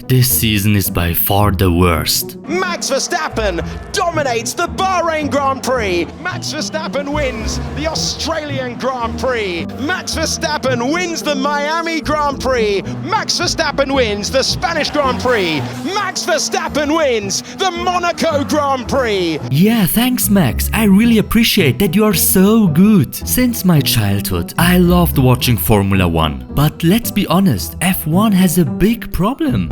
This season is by far the worst. Max Verstappen dominates the Bahrain Grand Prix. Max Verstappen wins the Australian Grand Prix. Max Verstappen wins the Miami Grand Prix. Max Verstappen wins the Spanish Grand Prix. Max Verstappen wins the Monaco Grand Prix. Yeah, thanks Max. I really appreciate that you are so good. Since my childhood, I loved watching Formula 1. But let's be honest, F1 has a big problem.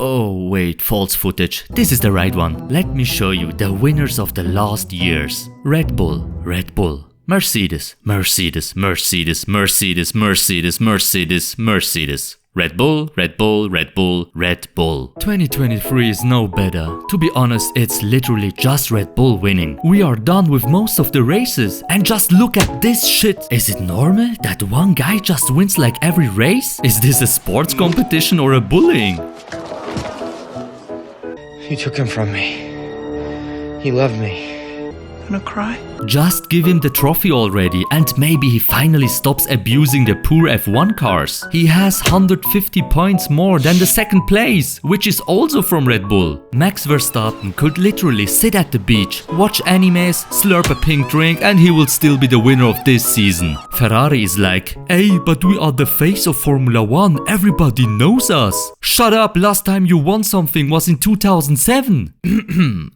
Oh wait, false footage. This is the right one. Let me show you the winners of the last years. Red Bull, Red Bull. Mercedes, Mercedes, Mercedes, Mercedes, Mercedes, Mercedes, Mercedes. Red Bull, Red Bull, Red Bull, Red Bull. 2023 is no better. To be honest, it's literally just Red Bull winning. We are done with most of the races and just look at this shit. Is it normal that one guy just wins like every race? Is this a sports competition or a bullying? You took him from me. He loved me. Gonna cry? Just give him the trophy already and maybe he finally stops abusing the poor F1 cars. He has 150 points more than the second place, which is also from Red Bull. Max Verstappen could literally sit at the beach, watch animes, slurp a pink drink and he will still be the winner of this season. Ferrari is like, hey, but we are the face of Formula 1, everybody knows us. Shut up, last time you won something was in 2007.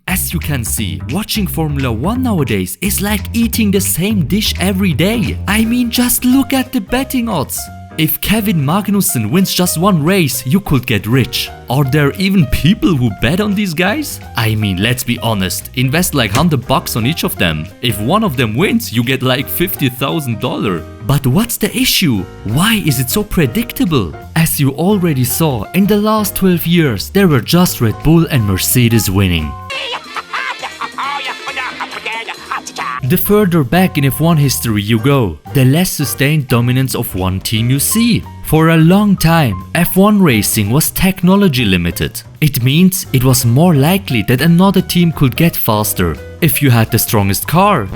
As you can see, watching Formula 1 nowadays is like eating the same dish every day. I mean, just look at the betting odds. If Kevin Magnussen wins just one race, you could get rich. Are there even people who bet on these guys? I mean, let's be honest, invest like $100 on each of them. If one of them wins, you get like $50,000. But what's the issue? Why is it so predictable? As you already saw, in the last 12 years, there were just Red Bull and Mercedes winning. The further back in F1 history you go, the less sustained dominance of one team you see. For a long time, F1 racing was technology limited. It means it was more likely that another team could get faster if you had the strongest car.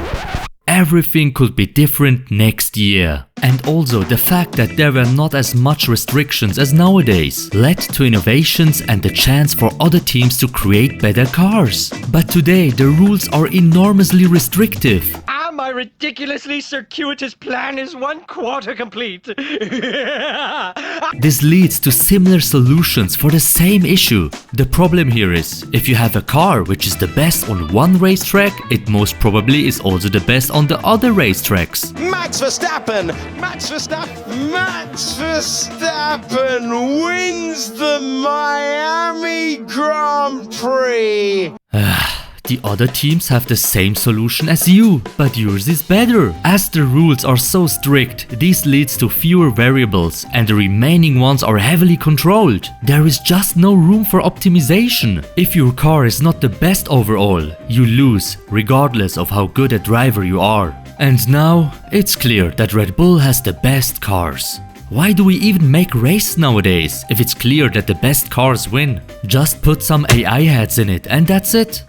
Everything could be different next year. And also the fact that there were not as much restrictions as nowadays led to innovations and the chance for other teams to create better cars. But today the rules are enormously restrictive. My ridiculously circuitous plan is 1/4 complete. This leads to similar solutions for the same issue. The problem here is, if you have a car which is the best on one racetrack, it most probably is also the best on the other racetracks. Max Verstappen wins the Miami Grand Prix. The other teams have the same solution as you, but yours is better. As the rules are so strict, this leads to fewer variables and the remaining ones are heavily controlled. There is just no room for optimization. If your car is not the best overall, you lose, regardless of how good a driver you are. And now, it's clear that Red Bull has the best cars. Why do we even make races nowadays if it's clear that the best cars win? Just put some AI heads in it and that's it.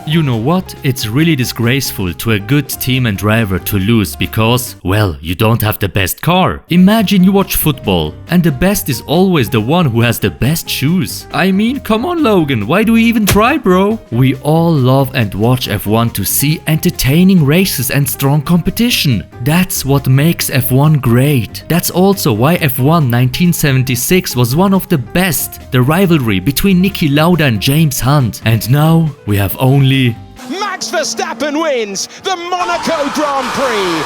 You know what? It's really disgraceful to a good team and driver to lose because, well, you don't have the best car. Imagine you watch football and the best is always the one who has the best shoes. I mean, come on Logan, why do we even try, bro? We all love and watch F1 to see entertaining races and strong competition. That's what makes F1 great. That's also why F1 1976 was one of the best. The rivalry between Niki Lauda and James Hunt. And now we have only Max Verstappen wins the Monaco Grand Prix.